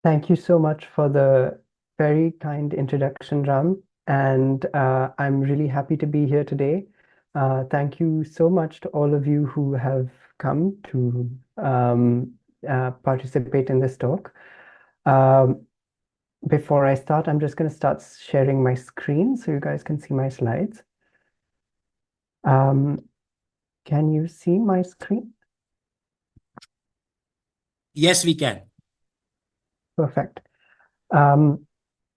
Thank you so much for the very kind introduction, Ram. And I'm really happy to be here today. Thank you so much to all of you who have come to participate in this talk. Um, Before I start, I'm just going to start sharing my screen so you guys can see my slides. Um, can you see my screen? Yes, we can. Perfect. Um,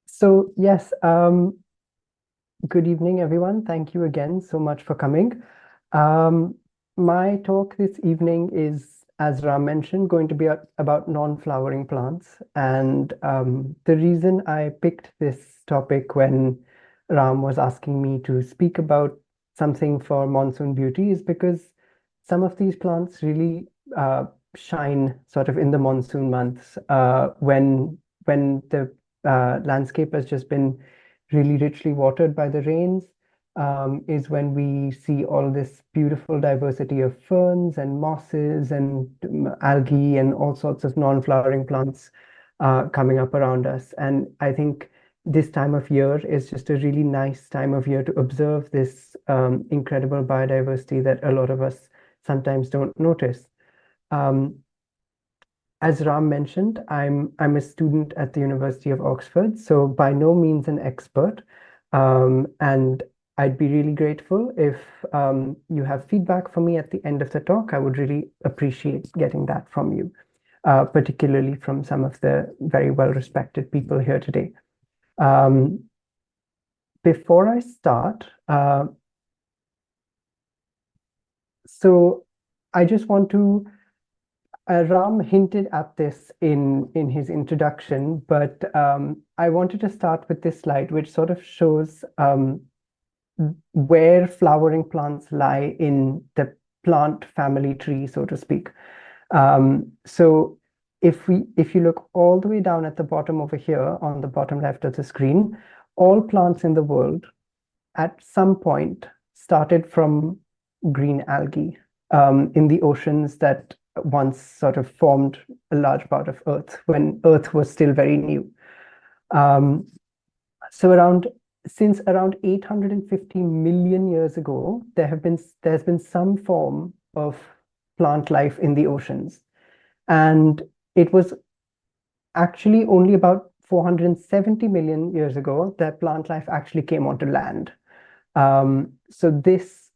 so yes, good evening, everyone. Thank you again so much for coming. Um, my talk this evening is, as Ram mentioned, going to be about non-flowering plants. And the reason I picked this topic when Ram was asking me to speak about something for monsoon beauty is because some of these plants really shine sort of in the monsoon months when the landscape has just been really richly watered by the rains, is when we see all this beautiful diversity of ferns and mosses and algae and all sorts of non-flowering plants coming up around us. And I think this time of year is just a really nice time of year to observe this incredible biodiversity that a lot of us sometimes don't notice. Um, as Ram mentioned, I'm a student at the University of Oxford, so by no means an expert. And I'd be really grateful if you have feedback for me at the end of the talk. I would really appreciate getting that from you, particularly from some of the very well-respected people here today. Um, Before I start, so I just want to Ram hinted at this in his introduction, but I wanted to start with this slide, which sort of shows where flowering plants lie in the plant family tree, so to speak. So if you look all the way down at the bottom over here on the bottom left of the screen, all plants in the world at some point started from green algae in the oceans that once sort of formed a large part of Earth when Earth was still very new. Um, so since around 850 million years ago, there's been some form of plant life in the oceans. And it was actually only about 470 million years ago that plant life actually came onto land. So this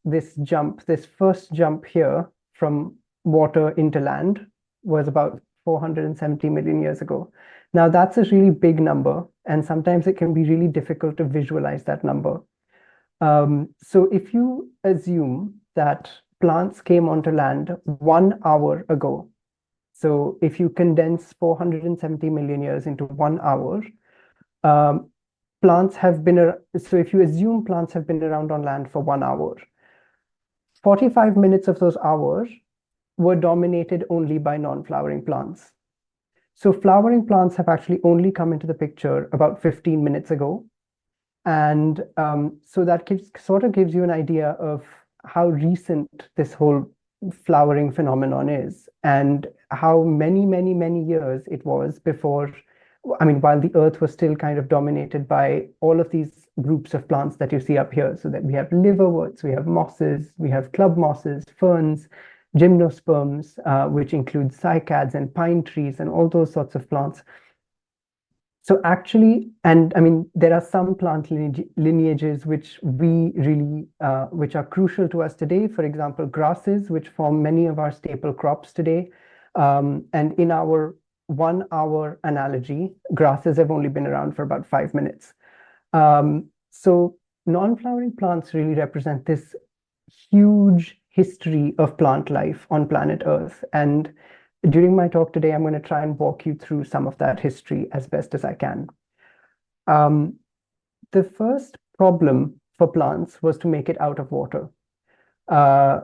first jump here from water into land was about 470 million years ago. Now that's a really big number, and sometimes it can be really difficult to visualize that number. So if you assume that plants came onto land 1 hour ago, so if you condense 470 million years into 1 hour, um, plants have been, so if you assume plants have been around on land for 1 hour, 45 minutes of those hours were dominated only by non-flowering plants. So flowering plants have actually only come into the picture about 15 minutes ago. And so that sort of gives you an idea of how recent this whole flowering phenomenon is and how many, many, many years it was before, I mean, while the earth was still kind of dominated by all of these groups of plants that you see up here. So that we have liverworts, we have mosses, we have club mosses, ferns, gymnosperms, which include cycads and pine trees and all those sorts of plants. So actually, and I mean, there are some plant lineages which we really, which are crucial to us today. For example, grasses, which form many of our staple crops today. And in our 1 hour analogy, grasses have only been around for about 5 minutes. So non-flowering plants really represent this huge history of plant life on planet Earth. And during my talk today, I'm going to try and walk you through some of that history as best as I can. Um, the first problem for plants was to make it out of water. Uh,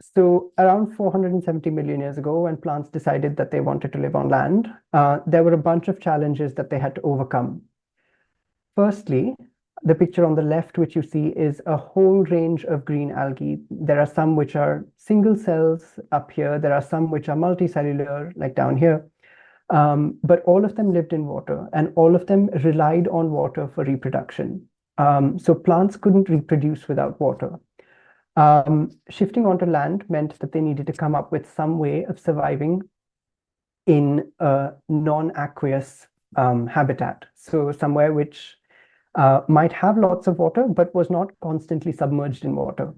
so around 470 million years ago, when plants decided that they wanted to live on land, there were a bunch of challenges that they had to overcome. Firstly, the picture on the left, which you see, is a whole range of green algae. There are some which are single cells up here. There are some which are multicellular, like down here. But all of them lived in water, and all of them relied on water for reproduction. So plants couldn't reproduce without water. Shifting onto land meant that they needed to come up with some way of surviving in a non-aqueous habitat. So somewhere which might have lots of water, but was not constantly submerged in water.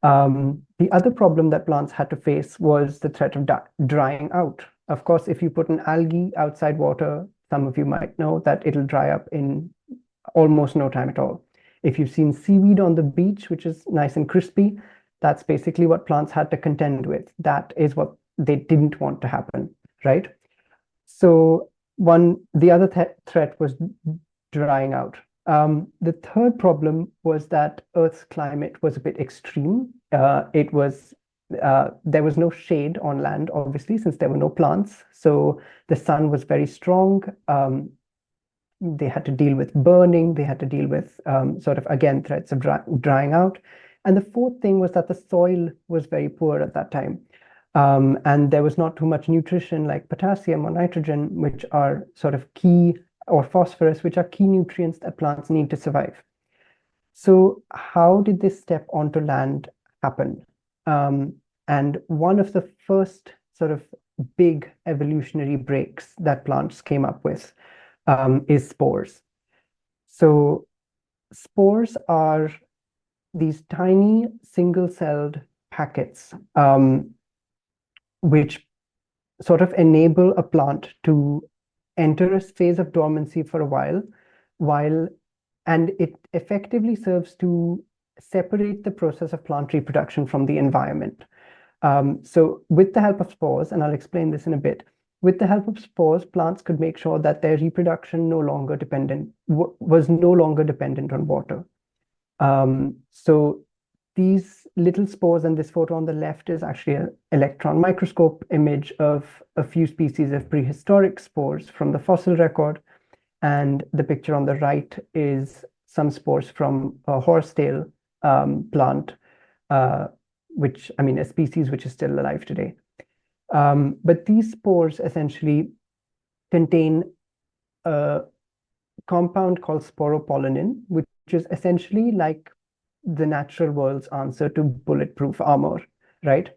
The other problem that plants had to face was the threat of drying out. Of course, if you put an algae outside water, some of you might know that it'll dry up in almost no time at all. If you've seen seaweed on the beach, which is nice and crispy, that's basically what plants had to contend with. That is what they didn't want to happen, right? So the other threat was drying out. The third problem was that Earth's climate was a bit extreme. There was no shade on land, obviously, since there were no plants. So the sun was very strong. They had to deal with burning. They had to deal with sort of, again, threats of drying out. And the fourth thing was that the soil was very poor at that time. And there was not too much nutrition like potassium or nitrogen, which are sort of key, or phosphorus, which are key nutrients that plants need to survive. So how did this step onto land happen? And one of the first sort of big evolutionary breaks that plants came up with is spores. So spores are these tiny single-celled packets which sort of enable a plant to enter a phase of dormancy for a while, and it effectively serves to separate the process of plant reproduction from the environment. So with the help of spores, and I'll explain this in a bit, with the help of spores, plants could make sure that their reproduction was no longer dependent on water. So these little spores, and this photo on the left is actually an electron microscope image of a few species of prehistoric spores from the fossil record. And the picture on the right is some spores from a horsetail plant, which, I mean, a species which is still alive today. But these spores essentially contain a compound called sporopollenin, which is essentially like the natural world's answer to bulletproof armor, right?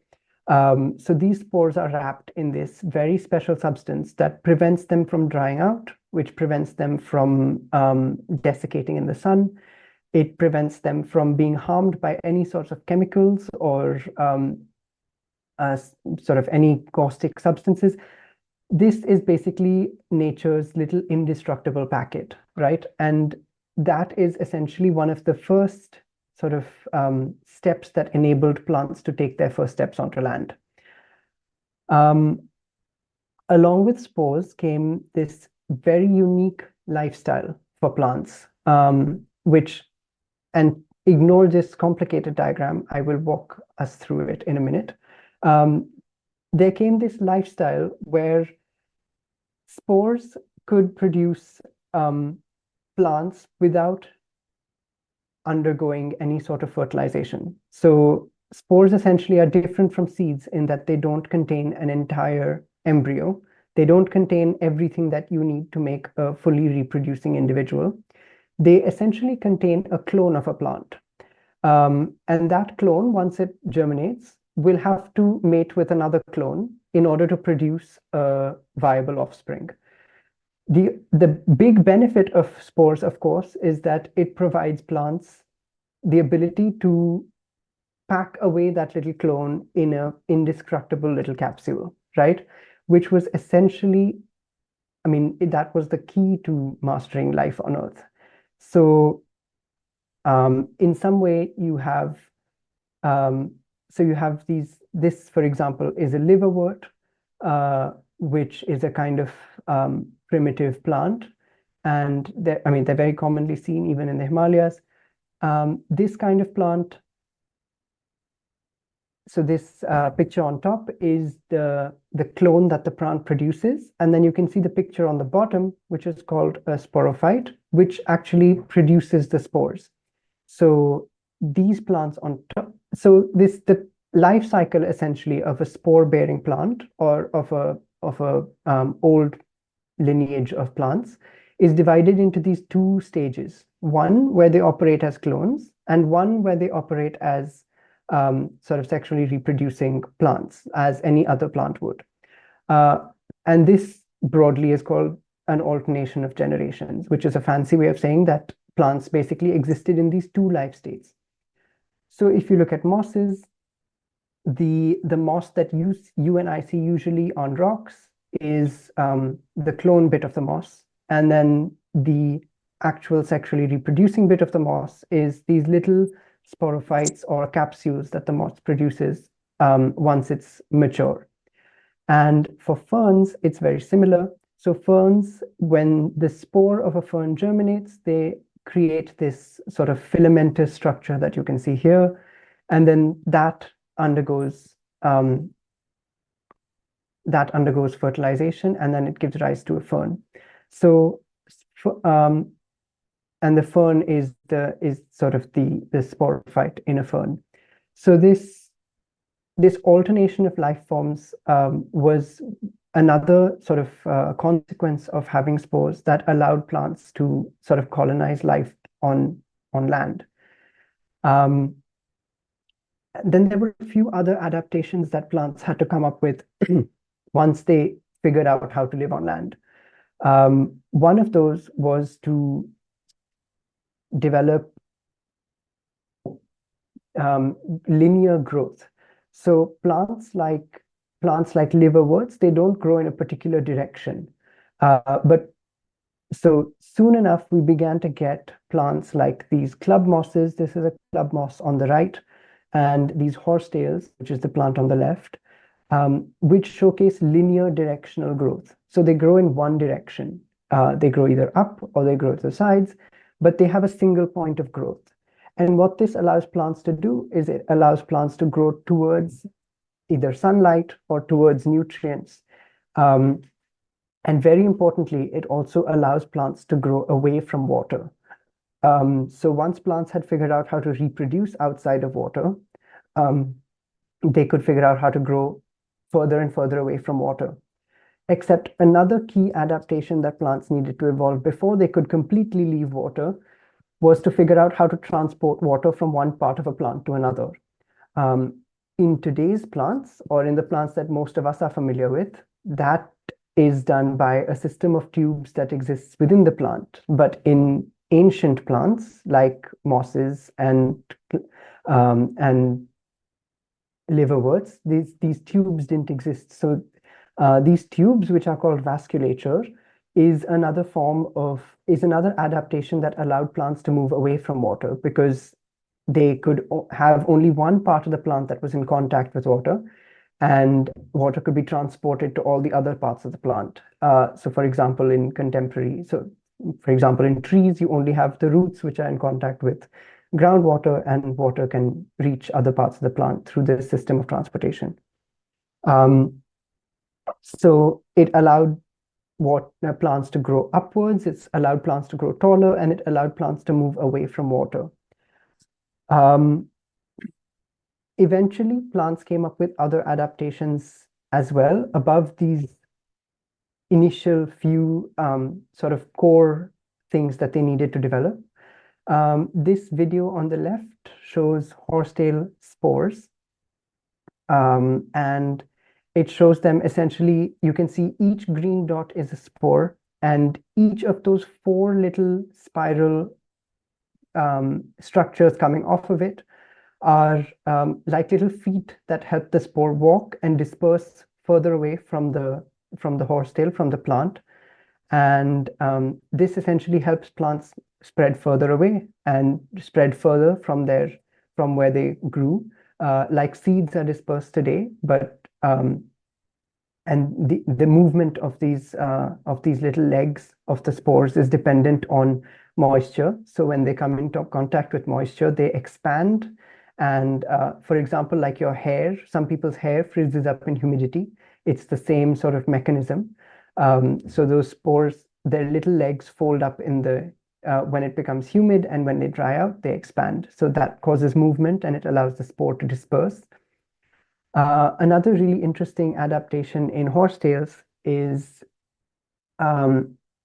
So these spores are wrapped in this very special substance that prevents them from drying out, which prevents them from desiccating in the sun. It prevents them from being harmed by any sorts of chemicals or sort of any caustic substances. This is basically nature's little indestructible packet, right? And that is essentially one of the first sort of steps that enabled plants to take their first steps onto land. Along with spores came this very unique lifestyle for plants, which, and ignore this complicated diagram, I will walk us through it in a minute. There came this lifestyle where spores could produce plants without undergoing any sort of fertilization. So spores essentially are different from seeds in that they don't contain an entire embryo. They don't contain everything that you need to make a fully reproducing individual. They essentially contain a clone of a plant. And that clone, once it germinates, will have to mate with another clone in order to produce a viable offspring. The big benefit of spores, of course, is that it provides plants the ability to pack away that little clone in an indestructible little capsule, right? Which was essentially, I mean, that was the key to mastering life on Earth. So in some way you have, this, for example, is a liverwort, which is a kind of primitive plant. And they're very commonly seen even in the Himalayas. This kind of plant, so this picture on top is the clone that the plant produces. And then you can see the picture on the bottom, which is called a sporophyte, which actually produces the spores. So these plants on top, the life cycle essentially of a spore-bearing plant or of a old lineage of plants is divided into these two stages. One where they operate as clones, and one where they operate as sort of sexually reproducing plants, as any other plant would. And this broadly is called an alternation of generations, which is a fancy way of saying that plants basically existed in these two life states. So if you look at mosses, the moss that you and I see usually on rocks is the clone bit of the moss, and then the actual sexually reproducing bit of the moss is these little sporophytes or capsules that the moss produces once it's mature. And for ferns, it's very similar. So ferns, when the spore of a fern germinates, they create this sort of filamentous structure that you can see here, and then that undergoes fertilization, and then it gives rise to a fern. So, and the fern is sort of the sporophyte in a fern. So this alternation of life forms was another sort of consequence of having spores that allowed plants to sort of colonize life on land. Then there were a few other adaptations that plants had to come up with once they figured out how to live on land. One of those was to develop linear growth. So plants like liverworts, they don't grow in a particular direction. But so soon enough, we began to get plants like these club mosses. This is a club moss on the right, and these horsetails, which is the plant on the left, which showcase linear directional growth. So they grow in one direction. They grow either up or they grow to the sides, but they have a single point of growth. And what this allows plants to do is it allows plants to grow towards either sunlight or towards nutrients. And very importantly, it also allows plants to grow away from water. So once plants had figured out how to reproduce outside of water, they could figure out how to grow further and further away from water. Except another key adaptation that plants needed to evolve before they could completely leave water was to figure out how to transport water from one part of a plant to another. In today's plants, or in the plants that most of us are familiar with, that is done by a system of tubes that exists within the plant. But in ancient plants like mosses and liverworts, these tubes didn't exist. So these tubes, which are called vasculature, is another adaptation that allowed plants to move away from water, because they could have only one part of the plant that was in contact with water, and water could be transported to all the other parts of the plant. So for example, in trees, you only have the roots which are in contact with groundwater, and water can reach other parts of the plant through this system of transportation. So it allowed plants to grow upwards, it's allowed plants to grow taller, and it allowed plants to move away from water. Eventually, plants came up with other adaptations as well above these initial few sort of core things that they needed to develop. This video on the left shows horsetail spores, and it shows them essentially. You can see each green dot is a spore, and each of those four little spiral structures coming off of it are like little feet that help the spore walk and disperse further away from the horsetail, from the plant. And this essentially helps plants spread further away and spread further from where they grew, like seeds are dispersed today. But and the movement of these little legs of the spores is dependent on moisture. So when they come into contact with moisture, they expand. And for example, like your hair, some people's hair freezes up in humidity. It's the same sort of mechanism. So those spores, their little legs fold up when it becomes humid, and when they dry out, they expand. So that causes movement, and it allows the spore to disperse. Another really interesting adaptation in horsetails is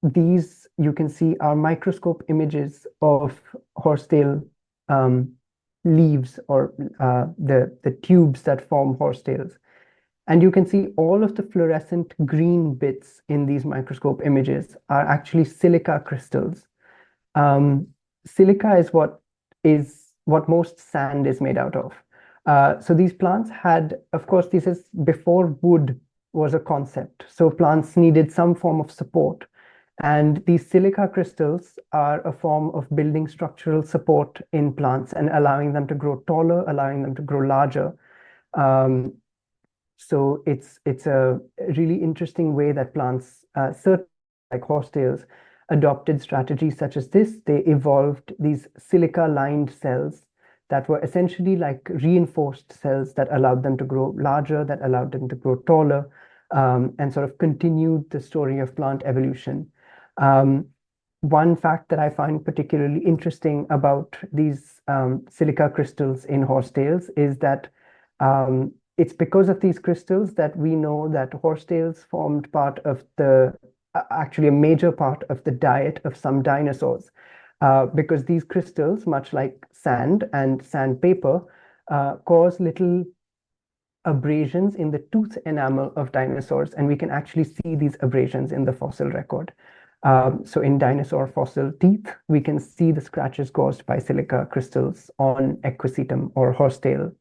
these, you can see, are microscope images of horsetail leaves, or the tubes that form horsetails. And you can see all of the fluorescent green bits in these microscope images are actually silica crystals. Silica is what most sand is made out of. So these plants had, of course, this is before wood was a concept. So plants needed some form of support. And these silica crystals are a form of building structural support in plants and allowing them to grow taller, allowing them to grow larger. So it's a really interesting way that plants, certainly like horsetails, adopted strategies such as this. They evolved these silica-lined cells that were essentially like reinforced cells that allowed them to grow larger, that allowed them to grow taller, and sort of continued the story of plant evolution. One fact that I find particularly interesting about these silica crystals in horsetails is that it's because of these crystals that we know that horsetails formed part of actually a major part of the diet of some dinosaurs. Because these crystals, much like sand and sandpaper, cause little abrasions in the tooth enamel of dinosaurs, and we can actually see these abrasions in the fossil record. So in dinosaur fossil teeth, we can see the scratches caused by silica crystals on equisetum or horsetail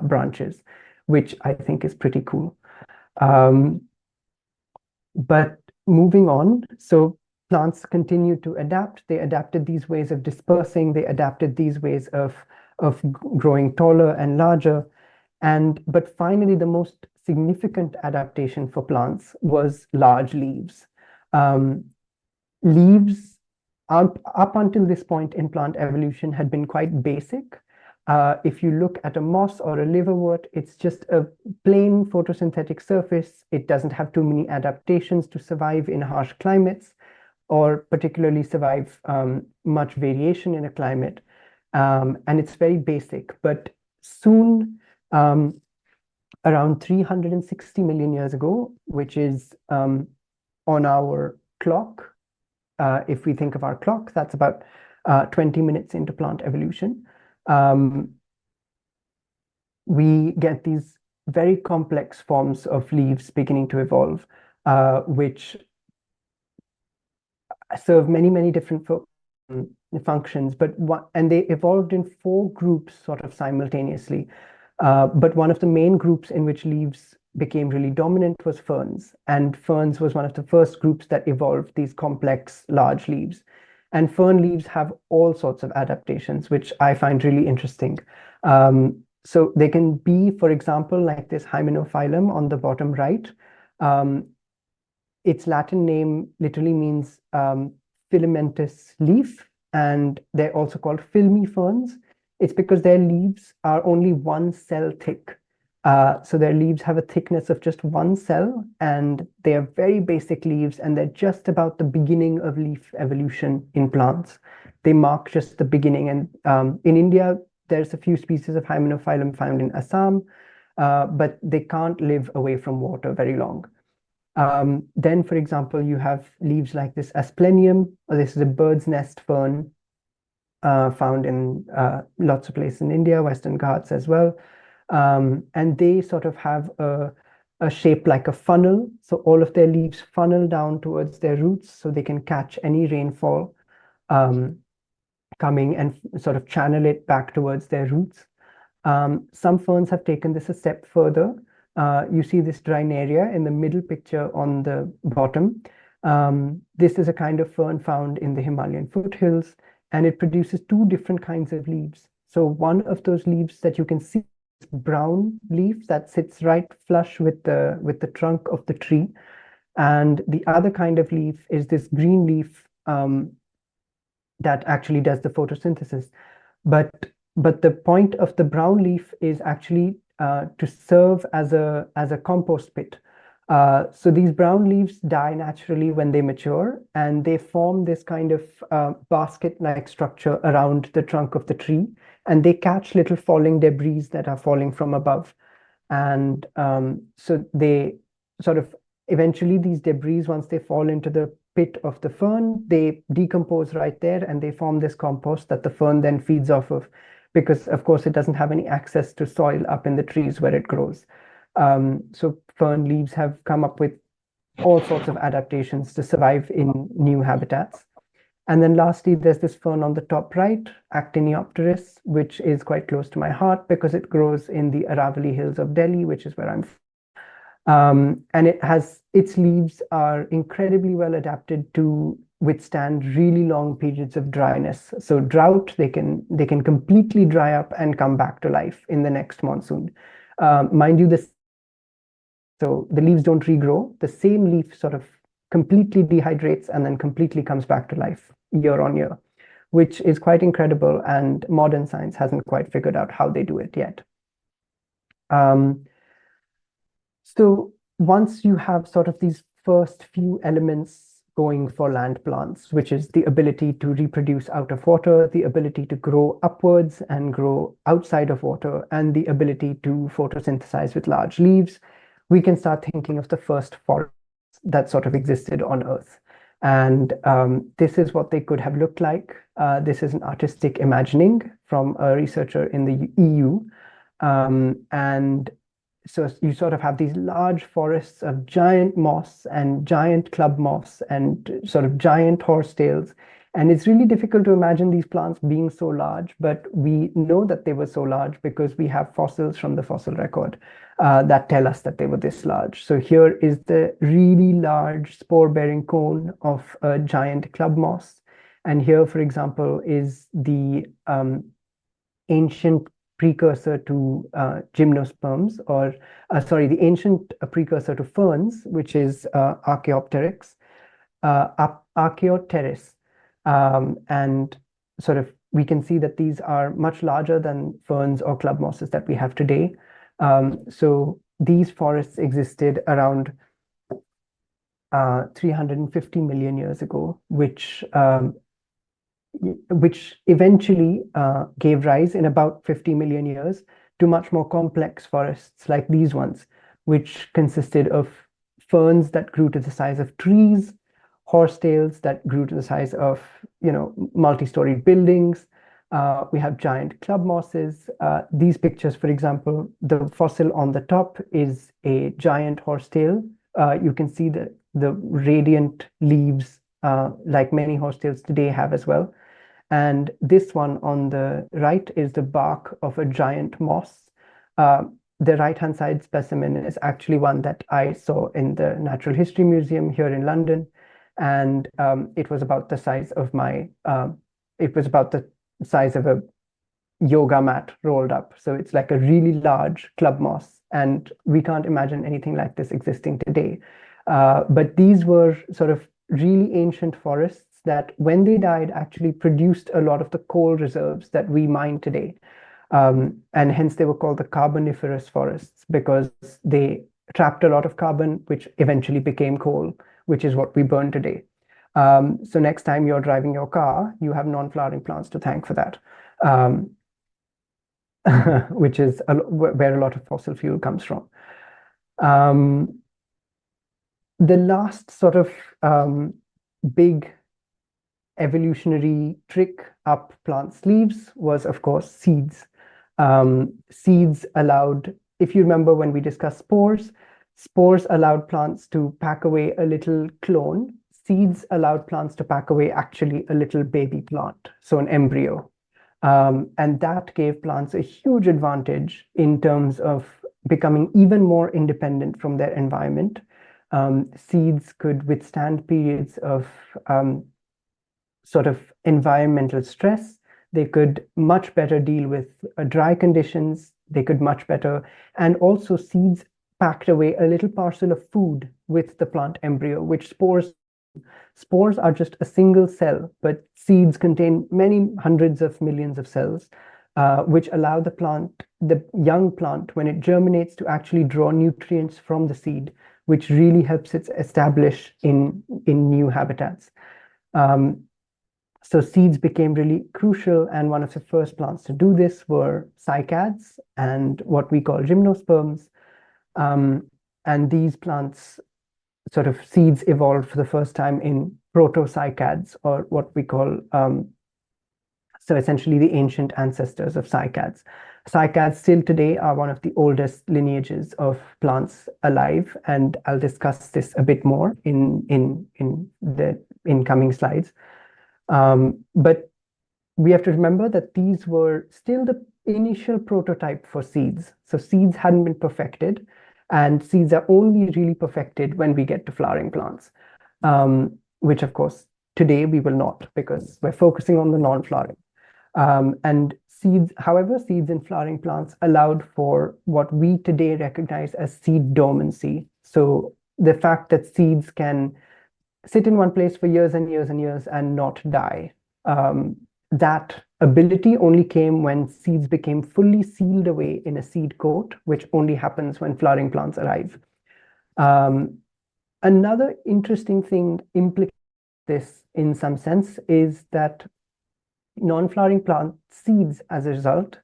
branches, which I think is pretty cool. But moving on, so plants continued to adapt. They adapted these ways of dispersing. They adapted these ways of growing taller and larger. But finally, the most significant adaptation for plants was large leaves. Leaves, up until this point in plant evolution, had been quite basic. If you look at a moss or a liverwort, it's just a plain photosynthetic surface. It doesn't have too many adaptations to survive in harsh climates, or particularly survive much variation in a climate. And it's very basic. But soon, around 360 million years ago, which is on our clock, if we think of our clock, that's about 20 minutes into plant evolution. We get these very complex forms of leaves beginning to evolve, which serve many, many different functions, and they evolved in 4 groups sort of simultaneously. But one of the main groups in which leaves became really dominant was ferns, and ferns was one of the first groups that evolved these complex large leaves. And fern leaves have all sorts of adaptations, which I find really interesting. So they can be, for example, like this hymenophyllum on the bottom right. Its Latin name literally means filamentous leaf, and they're also called filmy ferns. It's because their leaves are only 1 cell thick. So their leaves have a thickness of just 1 cell, and they are very basic leaves, and they're just about the beginning of leaf evolution in plants. They mark just the beginning. And in India, there's a few species of hymenophyllum found in Assam, but they can't live away from water very long. Then, for example, you have leaves like this asplenium, or this is a bird's nest fern found in lots of places in India, Western Ghats as well. And they sort of have a shape like a funnel. So all of their leaves funnel down towards their roots so they can catch any rainfall coming and sort of channel it back towards their roots. Some ferns have taken this a step further. You see this Drinaria in the middle picture on the bottom. This is a kind of fern found in the Himalayan foothills, and it produces 2 different kinds of leaves. So one of those leaves that you can see, brown leaf that sits right flush with the trunk of the tree, and the other kind of leaf is this green leaf that actually does the photosynthesis. But the point of the brown leaf is actually to serve as a compost pit. So these brown leaves die naturally when they mature, and they form this kind of basket-like structure around the trunk of the tree, and they catch little falling debris that are falling from above. And so they sort of eventually these debris, once they fall into the pit of the fern, they decompose right there and they form this compost that the fern then feeds off of, because of course it doesn't have any access to soil up in the trees where it grows. So fern leaves have come up with all sorts of adaptations to survive in new habitats. And then lastly, there's this fern on the top right, Actiniopteris, which is quite close to my heart because it grows in the Aravalli Hills of Delhi, which is where I'm from. And its leaves are incredibly well adapted to withstand really long periods of dryness. So drought, they can completely dry up and come back to life in the next monsoon. Mind you, so the leaves don't regrow. The same leaf sort of completely dehydrates and then completely comes back to life year on year, which is quite incredible. And modern science hasn't quite figured out how they do it yet. So once you have sort of these first few elements going for land plants, which is the ability to reproduce out of water, the ability to grow upwards and grow outside of water, and the ability to photosynthesize with large leaves, we can start thinking of the first forests that sort of existed on Earth. And this is what they could have looked like. This is an artistic imagining from a researcher in the EU. And so you sort of have these large forests of giant moss and giant club moss and sort of giant horsetails. And it's really difficult to imagine these plants being so large, but we know that they were so large because we have fossils from the fossil record that tell us that they were this large. So here is the really large spore-bearing cone of a giant club moss. And here, for example, is the ancient precursor to gymnosperms, or the ancient precursor to ferns, which is Archaeopteryx, Archaeopteris. And sort of we can see that these are much larger than ferns or club mosses that we have today. So these forests existed around 350 million years ago, which eventually gave rise in about 50 million years to much more complex forests like these ones, which consisted of ferns that grew to the size of trees, horsetails that grew to the size of, multi-story buildings. We have giant club mosses. These pictures, for example, the fossil on the top is a giant horsetail. You can see the radiant leaves, like many horsetails today have as well. And this one on the right is the bark of a giant moss. The right-hand side specimen is actually one that I saw in the Natural History Museum here in London. And it was about the size of a yoga mat rolled up. So it's like a really large club moss. And we can't imagine anything like this existing today. But these were sort of really ancient forests that, when they died, actually produced a lot of the coal reserves that we mine today. And hence they were called the carboniferous forests, because they trapped a lot of carbon, which eventually became coal, which is what we burn today. So next time you're driving your car, you have non-flowering plants to thank for that, which is where a lot of fossil fuel comes from. The last sort of big evolutionary trick up plants' leaves was, of course, seeds. Seeds allowed, if you remember when we discussed spores allowed plants to pack away a little clone. Seeds allowed plants to pack away actually a little baby plant, so an embryo. And that gave plants a huge advantage in terms of becoming even more independent from their environment. Seeds could withstand periods of sort of environmental stress. They could much better deal with dry conditions. They could much better, and also seeds packed away a little parcel of food with the plant embryo, which spores are just a single cell, but seeds contain many hundreds of millions of cells, which allow the young plant, when it germinates, to actually draw nutrients from the seed, which really helps it establish in new habitats. So seeds became really crucial, and one of the first plants to do this were cycads and what we call gymnosperms. And these plants sort of seeds evolved for the first time in proto-cycads, or what we call, so essentially the ancient ancestors of cycads. Cycads still today are one of the oldest lineages of plants alive, and I'll discuss this a bit more in the incoming slides. But we have to remember that these were still the initial prototype for seeds. So seeds hadn't been perfected, and seeds are only really perfected when we get to flowering plants, which of course today we will not, because we're focusing on the non-flowering. And seeds, however, seeds in flowering plants allowed for what we today recognize as seed dormancy. So the fact that seeds can sit in one place for years and years and years and not die. That ability only came when seeds became fully sealed away in a seed coat, which only happens when flowering plants arrive. Another interesting thing implicates this in some sense is that non-flowering plant seeds, as a result,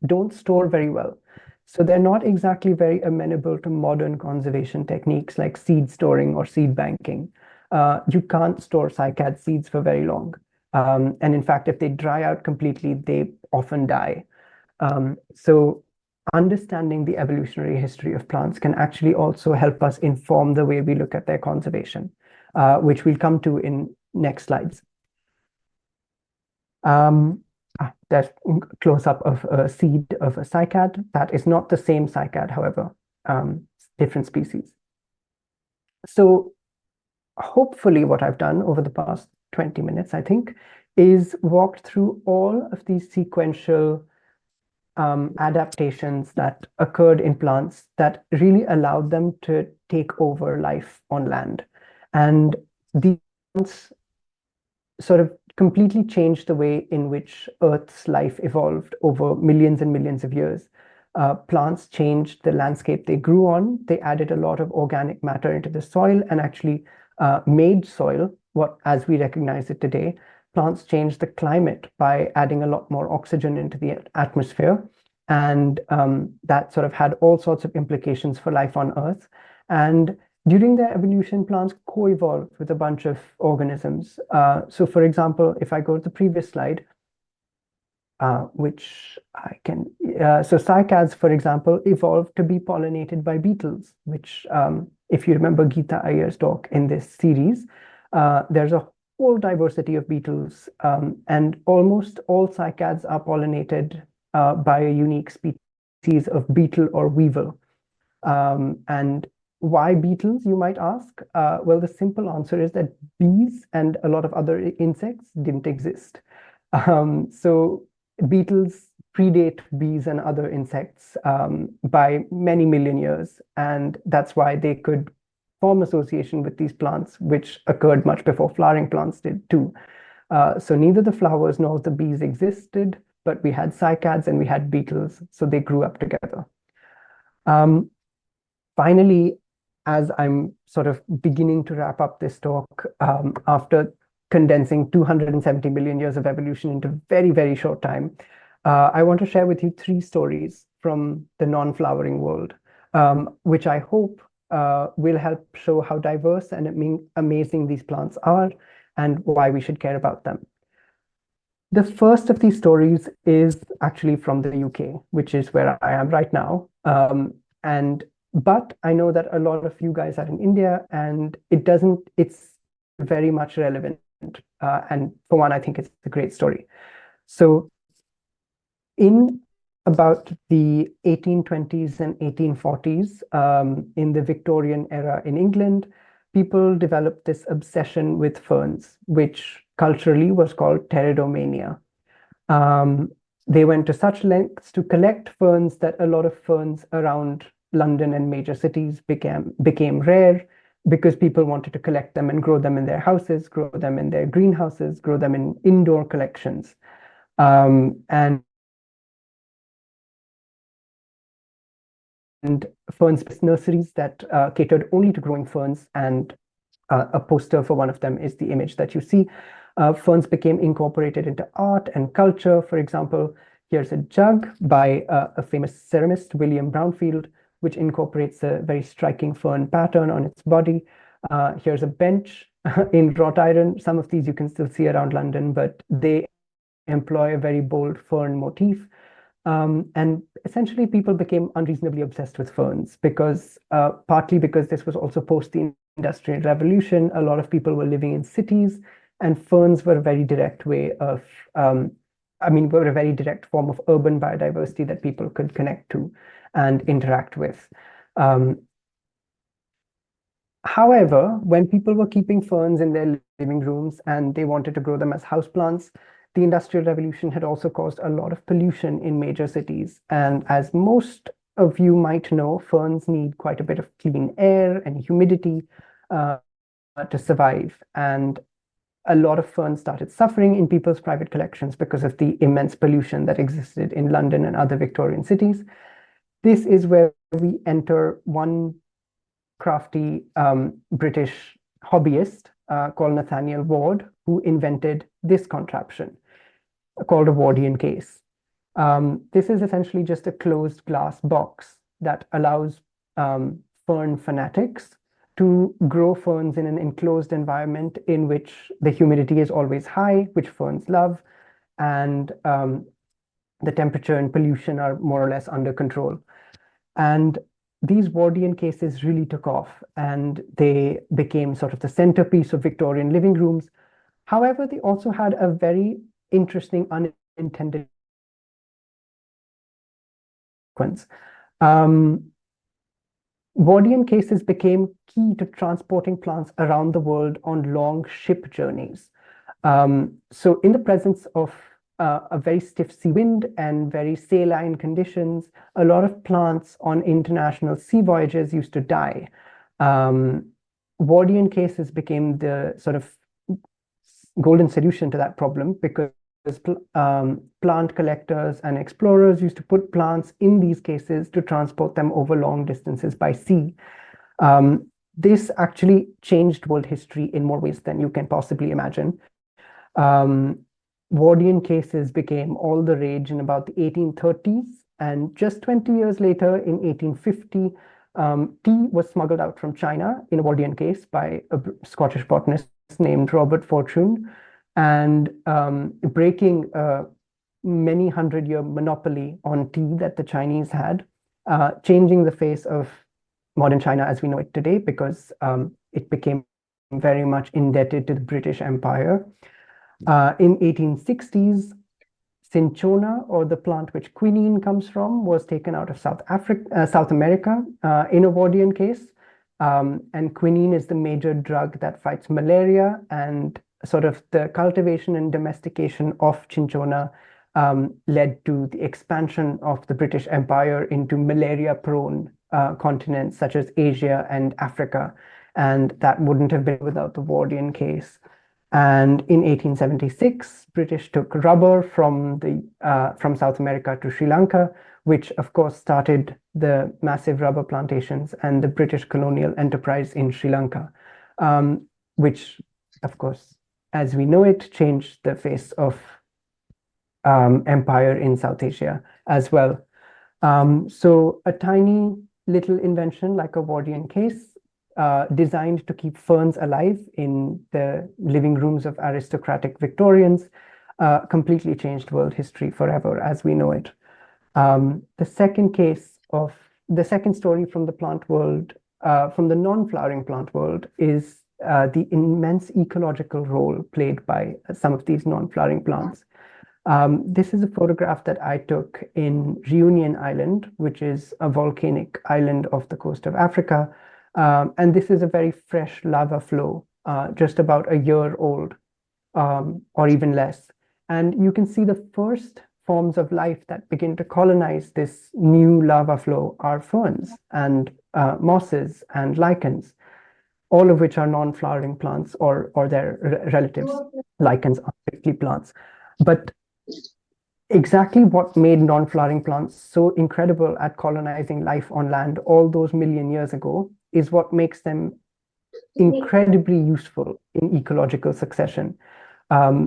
don't store very well. So they're not exactly very amenable to modern conservation techniques like seed storing or seed banking. You can't store cycad seeds for very long. And in fact, if they dry out completely, they often die. So understanding the evolutionary history of plants can actually also help us inform the way we look at their conservation, which we'll come to in next slides. There's a close-up of a seed of a cycad. That is not the same cycad, however, different species. So hopefully what I've done over the past 20 minutes, I think, is walked through all of these sequential adaptations that occurred in plants that really allowed them to take over life on land. And these plants sort of completely changed the way in which Earth's life evolved over millions and millions of years. Plants changed the landscape they grew on. They added a lot of organic matter into the soil and actually made soil what as we recognize it today. Plants changed the climate by adding a lot more oxygen into the atmosphere. And that sort of had all sorts of implications for life on Earth. And during their evolution, plants co-evolved with a bunch of organisms. So for example, if I go to the previous slide, which I can, so cycads, for example, evolved to be pollinated by beetles, which if you remember Geeta Iyer's talk in this series, there's a whole diversity of beetles, and almost all cycads are pollinated by a unique species of beetle or weevil. And why beetles, you might ask? Well, the simple answer is that bees and a lot of other insects didn't exist. So beetles predate bees and other insects by many million years, and that's why they could form association with these plants, which occurred much before flowering plants did too. So neither the flowers nor the bees existed, but we had cycads and we had beetles, so they grew up together. Finally, as I'm sort of beginning to wrap up this talk, after condensing 270 million years of evolution into very, very short time, I want to share with you 3 stories from the non-flowering world, which I hope will help show how diverse and amazing these plants are and why we should care about them. The first of these stories is actually from the UK, which is where I am right now. But I know that a lot of you guys are in India, and it's very much relevant. And for one, I think it's a great story. So in about the 1820s and 1840s, in the Victorian era in England, people developed this obsession with ferns, which culturally was called Pteridomania. They went to such lengths to collect ferns that a lot of ferns around London and major cities became rare because people wanted to collect them and grow them in their houses, grow them in their greenhouses, grow them in indoor collections. And ferns nurseries that catered only to growing ferns, and a poster for one of them is the image that you see. Ferns became incorporated into art and culture. For example, here's a jug by a famous ceramist, William Brownfield, which incorporates a very striking fern pattern on its body. Here's a bench in wrought iron. Some of these you can still see around London, but they employ a very bold fern motif. And essentially, people became unreasonably obsessed with ferns because partly because this was also post the Industrial Revolution. A lot of people were living in cities, and ferns were a very direct way of, were a very direct form of urban biodiversity that people could connect to and interact with. However, when people were keeping ferns in their living rooms and they wanted to grow them as houseplants, the Industrial Revolution had also caused a lot of pollution in major cities. And as most of you might know, ferns need quite a bit of clean air and humidity to survive. And a lot of ferns started suffering in people's private collections because of the immense pollution that existed in London and other Victorian cities. This is where we enter one crafty British hobbyist called Nathaniel Ward, who invented this contraption called a Wardian case. This is essentially just a closed glass box that allows fern fanatics to grow ferns in an enclosed environment in which the humidity is always high, which ferns love, and the temperature and pollution are more or less under control. And these Wardian cases really took off, and they became sort of the centerpiece of Victorian living rooms. However, they also had a very interesting unintended consequence. Wardian cases became key to transporting plants around the world on long ship journeys. So in the presence of a very stiff sea wind and very saline conditions, a lot of plants on international sea voyages used to die. Wardian cases became the sort of golden solution to that problem because plant collectors and explorers used to put plants in these cases to transport them over long distances by sea. This actually changed world history in more ways than you can possibly imagine. Wardian cases became all the rage in about the 1830s, and just 20 years later, in 1850, tea was smuggled out from China in a Wardian case by a Scottish botanist named Robert Fortune, and breaking a many hundred-year monopoly on tea that the Chinese had, changing the face of modern China as we know it today, because it became very much indebted to the British Empire. In 1860s, cinchona, or the plant which quinine comes from, was taken out of South America in a Wardian case. And quinine is the major drug that fights malaria, and sort of the cultivation and domestication of cinchona led to the expansion of the British Empire into malaria-prone continents such as Asia and Africa. And that wouldn't have been without the Wardian case. And in 1876, British took rubber from South America to Sri Lanka, which of course started the massive rubber plantations and the British colonial enterprise in Sri Lanka, which of course, as we know it, changed the face of empire in South Asia as well. So a tiny little invention like a Wardian case, designed to keep ferns alive in the living rooms of aristocratic Victorians, completely changed world history forever as we know it. The second story from the plant world, from the non-flowering plant world, is the immense ecological role played by some of these non-flowering plants. This is a photograph that I took in Reunion Island, which is a volcanic island off the coast of Africa. And this is a very fresh lava flow, just about a year old, or even less. And you can see the first forms of life that begin to colonize this new lava flow are ferns and mosses and lichens, all of which are non-flowering plants or their relatives. Lichens are strictly plants. But exactly what made non-flowering plants so incredible at colonizing life on land all those million years ago is what makes them incredibly useful in ecological succession.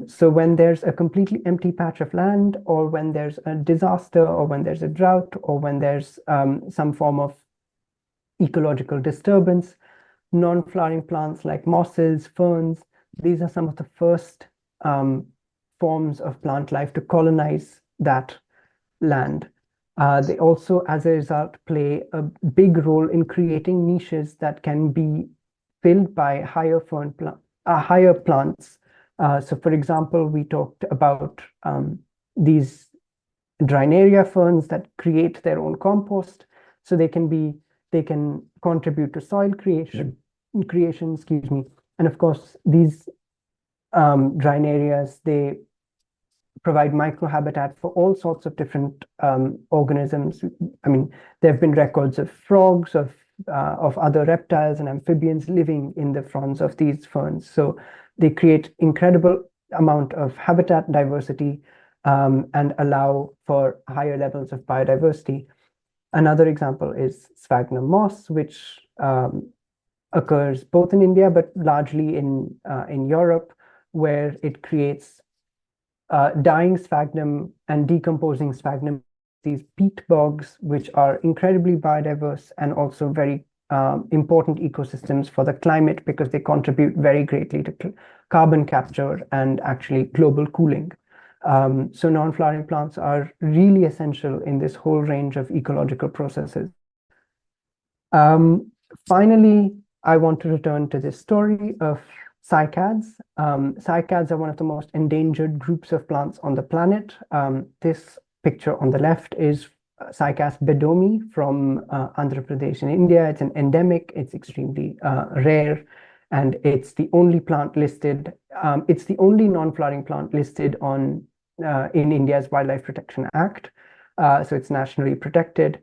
So when there's a completely empty patch of land, or when there's a disaster, or when there's a drought, or when there's some form of ecological disturbance. Non-flowering plants like mosses, ferns, these are some of the first forms of plant life to colonize that land. They also, as a result, play a big role in creating niches that can be filled by higher higher plants. So, for example, we talked about these Drinaria ferns that create their own compost, so they can contribute to soil creation, excuse me. And of course, these Drinarias, they provide microhabitat for all sorts of different organisms. I mean, there have been records of frogs, of other reptiles and amphibians living in the fronds of these ferns. So they create incredible amount of habitat diversity and allow for higher levels of biodiversity. Another example is sphagnum moss, which occurs both in India but largely in Europe, where it creates dying sphagnum and decomposing sphagnum, these peat bogs, which are incredibly biodiverse and also very important ecosystems for the climate because they contribute very greatly to carbon capture and actually global cooling. So non-flowering plants are really essential in this whole range of ecological processes. Finally, I want to return to this story of cycads. Cycads are one of the most endangered groups of plants on the planet. This picture on the left is Cycas bedomi from Andhra Pradesh in India. It's an endemic, it's extremely rare, and it's the only plant listed, it's the only non-flowering plant listed on in India's Wildlife Protection Act. So it's nationally protected.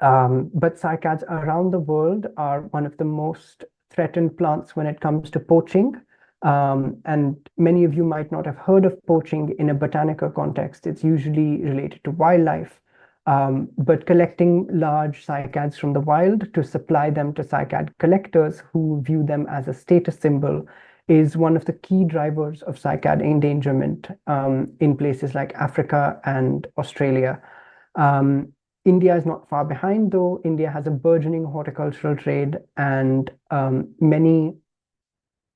But cycads around the world are one of the most threatened plants when it comes to poaching. And many of you might not have heard of poaching in a botanical context. It's usually related to wildlife. But collecting large cycads from the wild to supply them to cycad collectors who view them as a status symbol is one of the key drivers of cycad endangerment in places like Africa and Australia. India is not far behind, though. India has a burgeoning horticultural trade, and many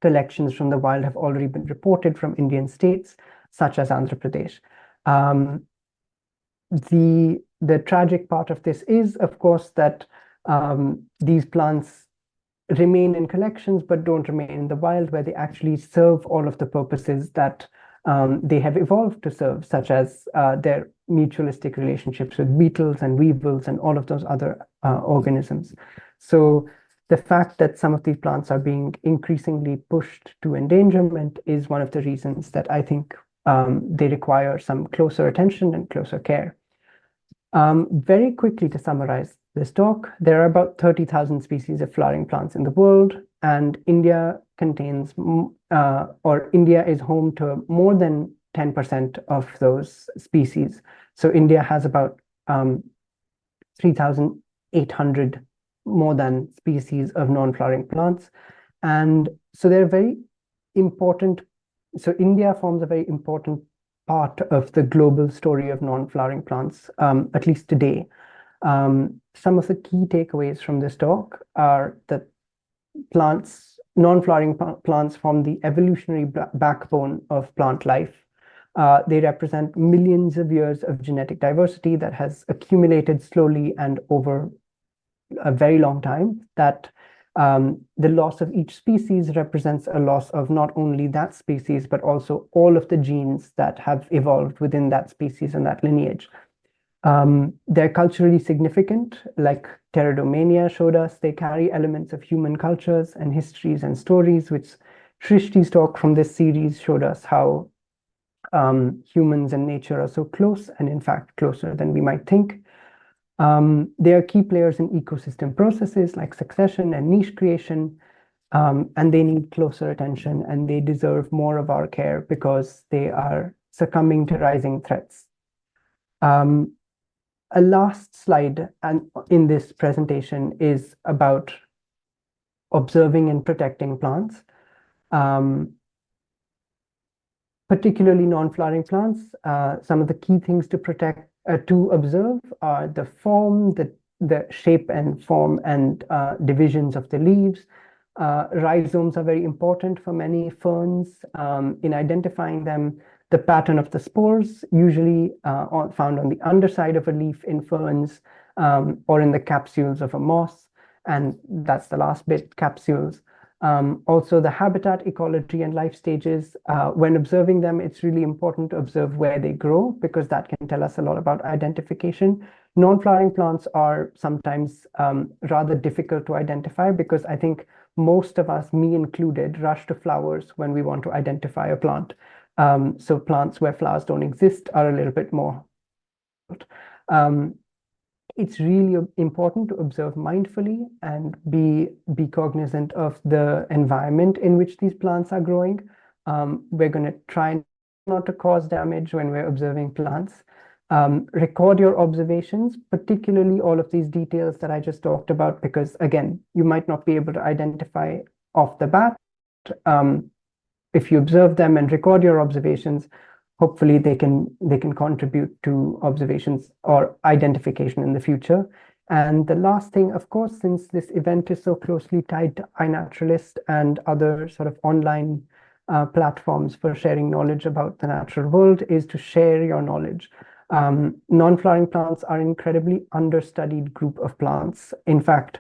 collections from the wild have already been reported from Indian states, such as Andhra Pradesh. The tragic part of this is, of course, that these plants remain in collections but don't remain in the wild, where they actually serve all of the purposes that they have evolved to serve, such as their mutualistic relationships with beetles and weevils and all of those other organisms. So the fact that some of these plants are being increasingly pushed to endangerment is one of the reasons that I think they require some closer attention and closer care. Very quickly to summarize this talk, there are about 30,000 species of flowering plants in the world, and India contains, or India is home to more than 10% of those species. So India has about 3,800 more than species of non-flowering plants. And so they're very important. So India forms a very important part of the global story of non-flowering plants, at least today. Some of the key takeaways from this talk are that non-flowering plants form the evolutionary backbone of plant life. They represent millions of years of genetic diversity that has accumulated slowly and over a very long time, that the loss of each species represents a loss of not only that species, but also all of the genes that have evolved within that species and that lineage. They're culturally significant, like Pteridomania showed us. They carry elements of human cultures and histories and stories, which Shrishti's talk from this series showed us how humans and nature are so close, and in fact closer than we might think. They are key players in ecosystem processes like succession and niche creation, and they need closer attention, and they deserve more of our care because they are succumbing to rising threats. A last slide in this presentation is about observing and protecting plants, particularly non-flowering plants. Some of the key things to observe are the form, the the shape and form and divisions of the leaves. Rhizomes are very important for many ferns in identifying them. The pattern of the spores, usually found on the underside of a leaf in ferns or in the capsules of a moss. And that's the last bit, capsules. Also, the habitat ecology and life stages. When observing them, it's really important to observe where they grow because that can tell us a lot about identification. Non-flowering plants are sometimes rather difficult to identify because I think most of us, me included, rush to flowers when we want to identify a plant. So plants where flowers don't exist are a little bit more. It's really important to observe mindfully and be cognizant of the environment in which these plants are growing. We're going to try not to cause damage when we're observing plants. Record your observations, particularly all of these details that I just talked about, because again, you might not be able to identify off the bat. If you observe them and record your observations, hopefully they can contribute to observations or identification in the future. And the last thing, of course, since this event is so closely tied to iNaturalist and other sort of online platforms for sharing knowledge about the natural world, is to share your knowledge. Non-flowering plants are an incredibly understudied group of plants. In fact,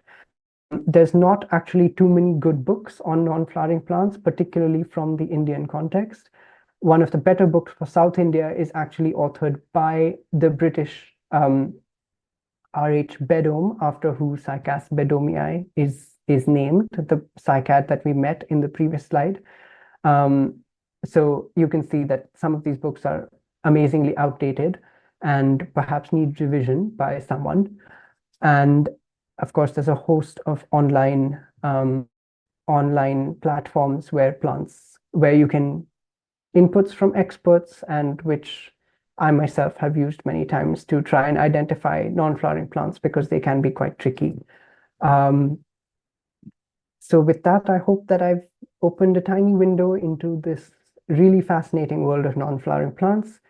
there's not actually too many good books on non-flowering plants, particularly from the Indian context. One of the better books for South India is actually authored by the British R.H. Beddome, after who Cycas beddomii is named, the cycad that we met in the previous slide. So you can see that some of these books are amazingly outdated and perhaps need revision by someone. And of course, there's a host of online platforms where you can inputs from experts, and which I myself have used many times to try and identify non-flowering plants because they can be quite tricky. So with that, I hope that I've opened a tiny window into this really fascinating world of non-flowering plants.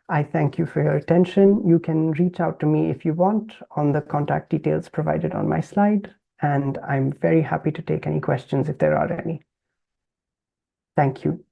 I thank you for your attention. You can reach out to me if you want on the contact details provided on my slide, and I'm very happy to take any questions if there are any. Thank you.